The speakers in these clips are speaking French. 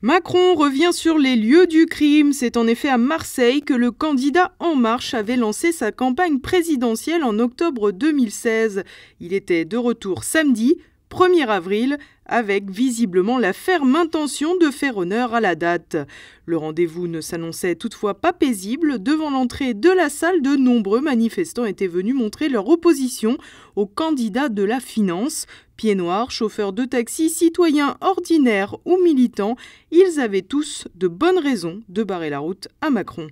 Macron revient sur les lieux du crime. C'est en effet à Marseille que le candidat En Marche avait lancé sa campagne présidentielle en octobre 2016. Il était de retour samedi, 1er avril, avec visiblement la ferme intention de faire honneur à la date. Le rendez-vous ne s'annonçait toutefois pas paisible. Devant l'entrée de la salle, de nombreux manifestants étaient venus montrer leur opposition au candidat de la finance. Pieds noirs, chauffeurs de taxi, citoyens ordinaires ou militants, ils avaient tous de bonnes raisons de barrer la route à Macron.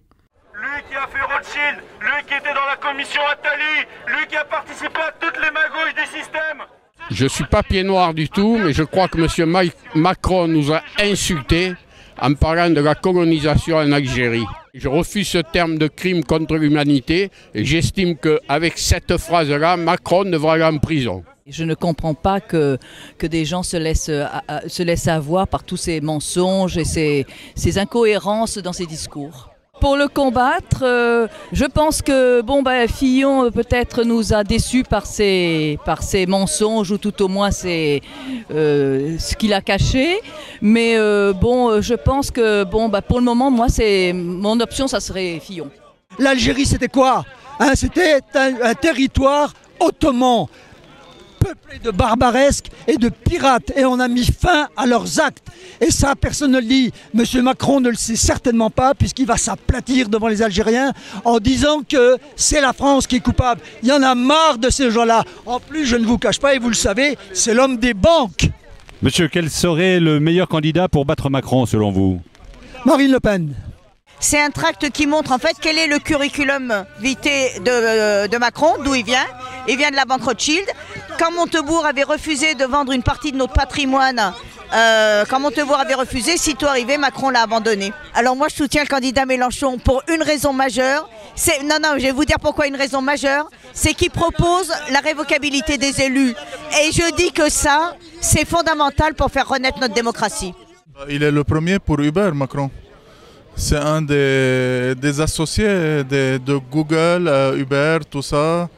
Lui qui a fait Rothschild, lui qui était dans la commission Attali, lui qui a participé à toutes les magouilles du système. Je ne suis pas pied noir du tout, mais je crois que M. Macron nous a insultés en parlant de la colonisation en Algérie. Je refuse ce terme de crime contre l'humanité et j'estime qu'avec cette phrase-là, Macron devra aller en prison. Je ne comprends pas que des gens se laissent avoir par tous ces mensonges et ces incohérences dans ces discours. Pour le combattre, je pense que Fillon peut-être nous a déçus par ses mensonges ou tout au moins ce qu'il a caché. Mais je pense que pour le moment, moi, mon option, ça serait Fillon. L'Algérie, c'était quoi? C'était un territoire ottoman, peuplé de barbaresques et de pirates, et on a mis fin à leurs actes. Et ça, personne ne le dit. Monsieur Macron ne le sait certainement pas, puisqu'il va s'aplatir devant les Algériens en disant que c'est la France qui est coupable. Il y en a marre de ces gens-là. En plus, je ne vous cache pas, et vous le savez, c'est l'homme des banques. Monsieur, quel serait le meilleur candidat pour battre Macron, selon vous? Marine Le Pen. C'est un tract qui montre en fait quel est le curriculum vitae de Macron, d'où il vient. Il vient de la banque Rothschild. Quand Montebourg avait refusé de vendre une partie de notre patrimoine, sitôt arrivé, Macron l'a abandonné. Alors moi je soutiens le candidat Mélenchon pour une raison majeure. Je vais vous dire pourquoi une raison majeure. C'est qu'il propose la révocabilité des élus. Et je dis que ça, c'est fondamental pour faire renaître notre démocratie. Il est le premier pour Uber, Macron. C'est un des associés de Google, Uber, tout ça.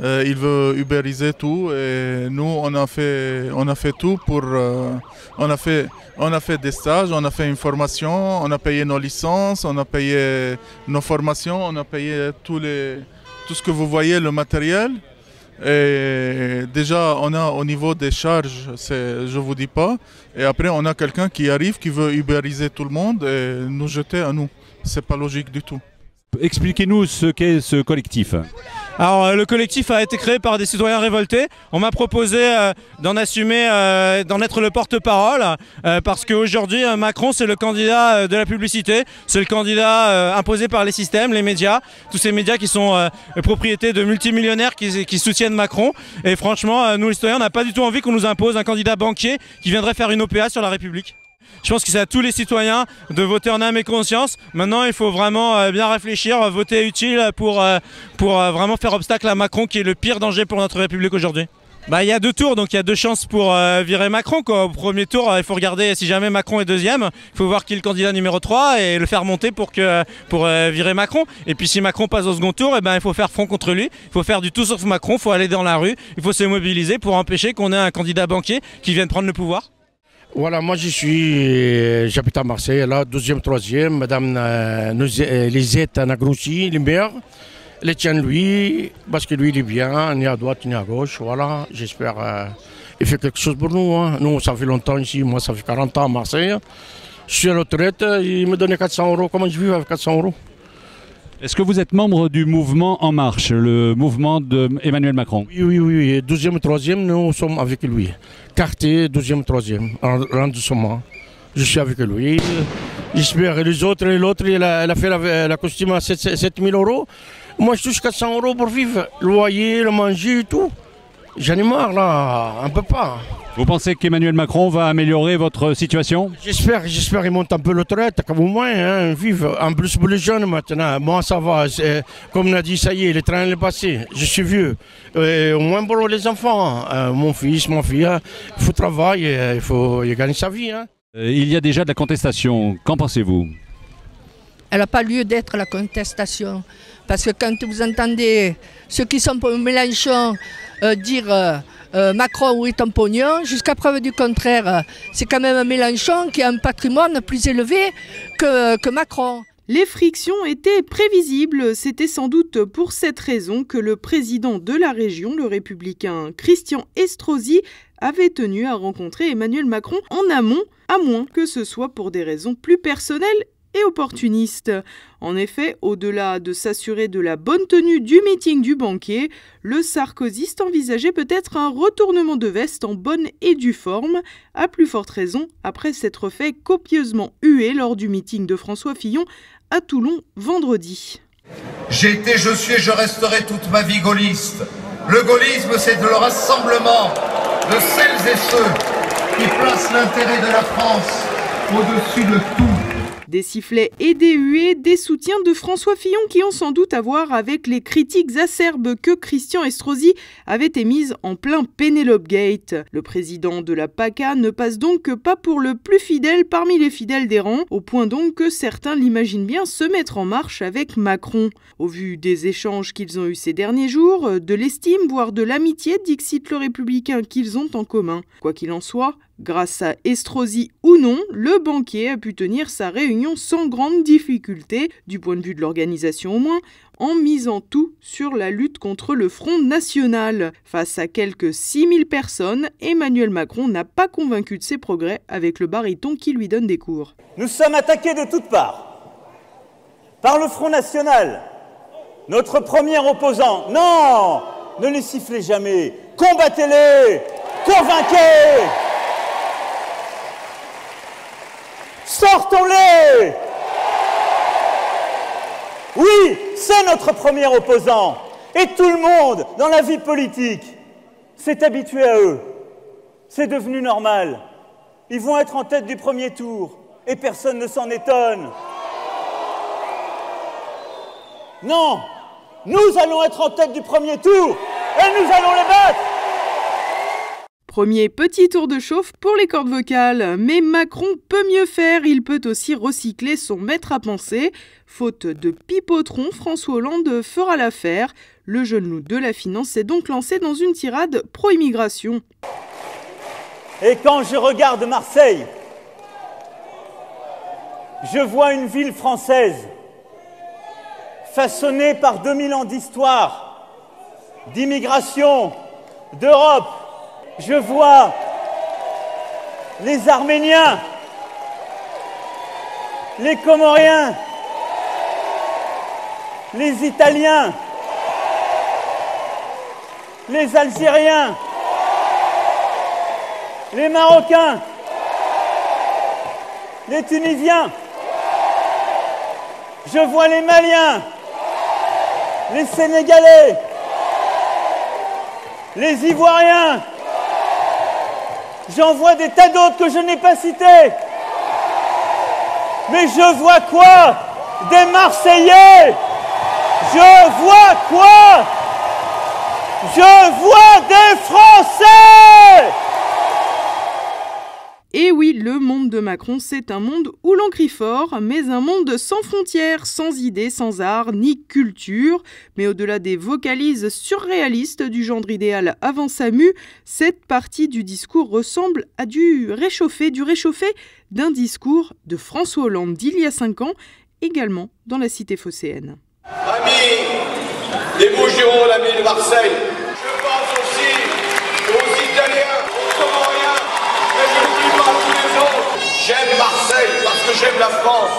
Il veut uberiser tout et nous on a fait tout pour on a fait des stages, on a fait une formation, on a payé nos licences, on a payé nos formations, on a payé tout ce que vous voyez, le matériel. Et déjà on a au niveau des charges, je vous dis pas, et après on a quelqu'un qui arrive qui veut uberiser tout le monde et nous jeter à nous. C'est pas logique du tout. Expliquez-nous ce qu'est ce collectif. Alors le collectif a été créé par des citoyens révoltés. On m'a proposé d'en assumer, d'en être le porte-parole parce qu'aujourd'hui Macron c'est le candidat de la publicité, c'est le candidat imposé par les systèmes, les médias, tous ces médias qui sont propriétés de multimillionnaires qui soutiennent Macron. Et franchement, nous les citoyens, on n'a pas du tout envie qu'on nous impose un candidat banquier qui viendrait faire une OPA sur la République. Je pense que c'est à tous les citoyens de voter en âme et conscience. Maintenant, il faut vraiment bien réfléchir, voter utile pour vraiment faire obstacle à Macron qui est le pire danger pour notre République aujourd'hui. Il y a 2 tours, donc il y a 2 chances pour virer Macron, quoi. Au premier tour, il faut regarder si jamais Macron est deuxième, il faut voir qui est le candidat numéro 3 et le faire monter pour virer Macron. Et puis si Macron passe au second tour, il faut faire front contre lui, il faut faire du tout sauf Macron, il faut aller dans la rue, il faut se mobiliser pour empêcher qu'on ait un candidat banquier qui vienne prendre le pouvoir. Voilà, moi j'habite à Marseille, là, 12e, 3e, madame Lisette Nagroussi, les maires, les tiennent lui, parce que lui il est bien, ni à droite ni à gauche, voilà, j'espère qu'il fait quelque chose pour nous. Hein. Nous, ça fait longtemps ici, moi ça fait 40 ans à Marseille, je suis à la retraite, il me donnait 400 €, comment je vis avec 400 €? Est-ce que vous êtes membre du mouvement En Marche, le mouvement d'Emmanuel Macron? Oui, 12e, 3e, nous sommes avec lui. Quartier, 12e, 3e, arrondissement. Je suis avec lui. J'espère que les autres, l'autre, elle a fait la costume à 7 000 €. Moi, je touche 400 € pour vivre. Le loyer, le manger et tout. J'en ai marre, là, on ne peut pas. Vous pensez qu'Emmanuel Macron va améliorer votre situation? J'espère qu'il monte un peu le retraite, comme au moins, hein, vivre. En plus pour les jeunes maintenant, moi ça va, comme on a dit, ça y est, le train est passé, je suis vieux. Au moins pour les enfants, mon fils, ma fille, il faut travailler, il faut gagner sa vie. Hein. Il y a déjà de la contestation, qu'en pensez-vous? Elle n'a pas lieu d'être la contestation, parce que quand vous entendez ceux qui sont pour Mélenchon dire Macron est un pognon. Jusqu'à preuve du contraire, c'est quand même Mélenchon qui a un patrimoine plus élevé que Macron. Les frictions étaient prévisibles. C'était sans doute pour cette raison que le président de la région, le républicain Christian Estrosi, avait tenu à rencontrer Emmanuel Macron en amont, à moins que ce soit pour des raisons plus personnelles et opportunistes. En effet, au-delà de s'assurer de la bonne tenue du meeting du banquier, le sarkozyste envisageait peut-être un retournement de veste en bonne et due forme, à plus forte raison après s'être fait copieusement huer lors du meeting de François Fillon à Toulon vendredi. J'ai été, je suis et je resterai toute ma vie gaulliste. Le gaullisme, c'est le rassemblement de celles et ceux qui placent l'intérêt de la France au-dessus de tout. Des sifflets et des huées, des soutiens de François Fillon qui ont sans doute à voir avec les critiques acerbes que Christian Estrosi avait émises en plein Penelope Gate. Le président de la PACA ne passe donc pas pour le plus fidèle parmi les fidèles des rangs, au point donc que certains l'imaginent bien se mettre en marche avec Macron. Au vu des échanges qu'ils ont eus ces derniers jours, de l'estime, voire de l'amitié, dixit le républicain qu'ils ont en commun. Quoi qu'il en soit, grâce à Estrosi ou non, le banquier a pu tenir sa réunion sans grande difficulté, du point de vue de l'organisation au moins, en misant tout sur la lutte contre le Front National. Face à quelques 6000 personnes, Emmanuel Macron n'a pas convaincu de ses progrès avec le baryton qui lui donne des cours. Nous sommes attaqués de toutes parts par le Front National, notre premier opposant. Non, ne les sifflez jamais, combattez-les, convainquez. Sortons-les! Oui, c'est notre premier opposant. Et tout le monde, dans la vie politique, s'est habitué à eux. C'est devenu normal. Ils vont être en tête du premier tour. Et personne ne s'en étonne. Non, nous allons être en tête du premier tour. Et nous allons les battre. Premier petit tour de chauffe pour les cordes vocales, mais Macron peut mieux faire, il peut aussi recycler son maître à penser. Faute de pipotron, François Hollande fera l'affaire. Le jeune loup de la finance s'est donc lancé dans une tirade pro-immigration. Et quand je regarde Marseille, je vois une ville française façonnée par 2000 ans d'histoire, d'immigration, d'Europe. Je vois les Arméniens, les Comoriens, les Italiens, les Algériens, les Marocains, les Tunisiens. Je vois les Maliens, les Sénégalais, les Ivoiriens. J'en vois des tas d'autres que je n'ai pas cités. Mais je vois quoi? Des Marseillais. Je vois quoi? Je vois des Français. Et oui, le monde de Macron, c'est un monde où l'on crie fort, mais un monde sans frontières, sans idées, sans art, ni culture. Mais au-delà des vocalises surréalistes du genre idéal avant Samu, cette partie du discours ressemble à du réchauffé d'un discours de François Hollande d'il y a 5 ans, également dans la cité phocéenne. Amis des Bouches-du-Rhône, amis de Marseille, je pense aussi aux Italiens, aux Comoriens, mais je n'oublie pas tous les autres. J'aime Marseille parce que j'aime la France.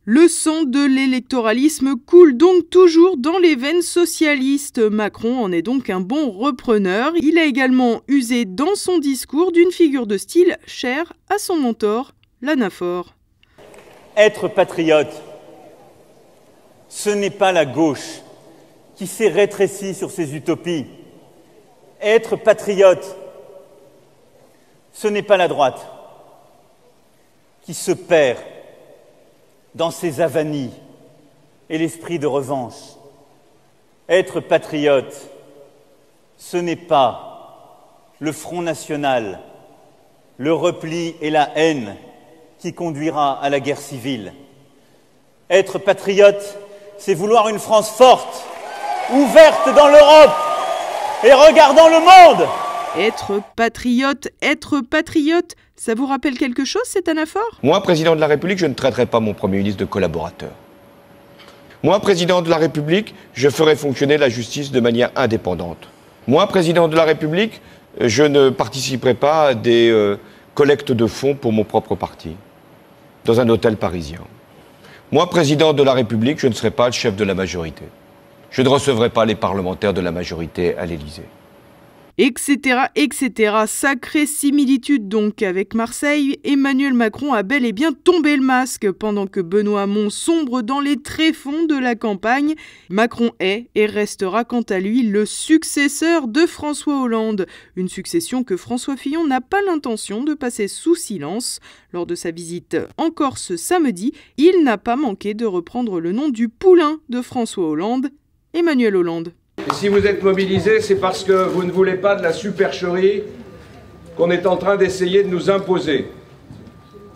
Le sang de l'électoralisme coule donc toujours dans les veines socialistes. Macron en est donc un bon repreneur. Il a également usé dans son discours d'une figure de style chère à son mentor, l'anaphore. Être patriote, ce n'est pas la gauche qui s'est rétrécie sur ses utopies. Être patriote, ce n'est pas la droite qui se perd dans ses avanies et l'esprit de revanche. Être patriote, ce n'est pas le Front National, le repli et la haine qui conduira à la guerre civile. Être patriote, c'est vouloir une France forte, ouverte dans l'Europe et regardant le monde Être patriote, ça vous rappelle quelque chose cette anaphore? Moi, président de la République, je ne traiterai pas mon Premier ministre de collaborateur. Moi, président de la République, je ferai fonctionner la justice de manière indépendante. Moi, président de la République, je ne participerai pas à des collectes de fonds pour mon propre parti, dans un hôtel parisien. Moi, président de la République, je ne serai pas le chef de la majorité. Je ne recevrai pas les parlementaires de la majorité à l'Élysée. Etc., etc. Sacrée similitude donc avec Marseille. Emmanuel Macron a bel et bien tombé le masque pendant que Benoît Hamon sombre dans les tréfonds de la campagne. Macron est et restera quant à lui le successeur de François Hollande. Une succession que François Fillon n'a pas l'intention de passer sous silence. Lors de sa visite en Corse samedi, il n'a pas manqué de reprendre le nom du poulain de François Hollande, Emmanuel Hollande. Et si vous êtes mobilisés, c'est parce que vous ne voulez pas de la supercherie qu'on est en train d'essayer de nous imposer.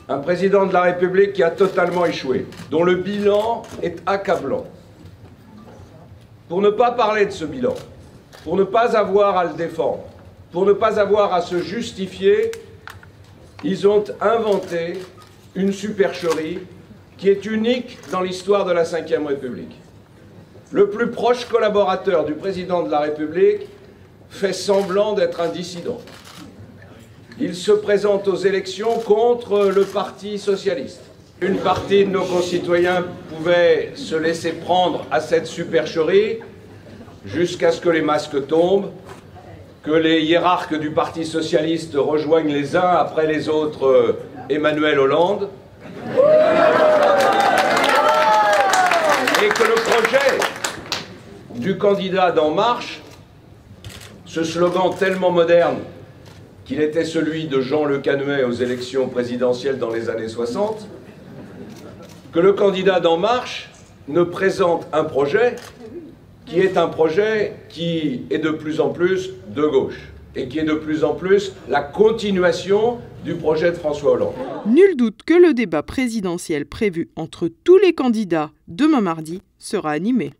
Un président de la République qui a totalement échoué, dont le bilan est accablant. Pour ne pas parler de ce bilan, pour ne pas avoir à le défendre, pour ne pas avoir à se justifier, ils ont inventé une supercherie qui est unique dans l'histoire de la Ve République. Le plus proche collaborateur du président de la République fait semblant d'être un dissident. Il se présente aux élections contre le Parti socialiste. Une partie de nos concitoyens pouvait se laisser prendre à cette supercherie jusqu'à ce que les masques tombent, que les hiérarques du Parti socialiste rejoignent les uns après les autres Emmanuel Hollande, et que le projet du candidat d'En Marche, ce slogan tellement moderne qu'il était celui de Jean Le Canuet aux élections présidentielles dans les années 60, que le candidat d'En Marche ne présente un projet qui est un projet qui est de plus en plus de gauche et qui est de plus en plus la continuation du projet de François Hollande. Nul doute que le débat présidentiel prévu entre tous les candidats demain mardi sera animé.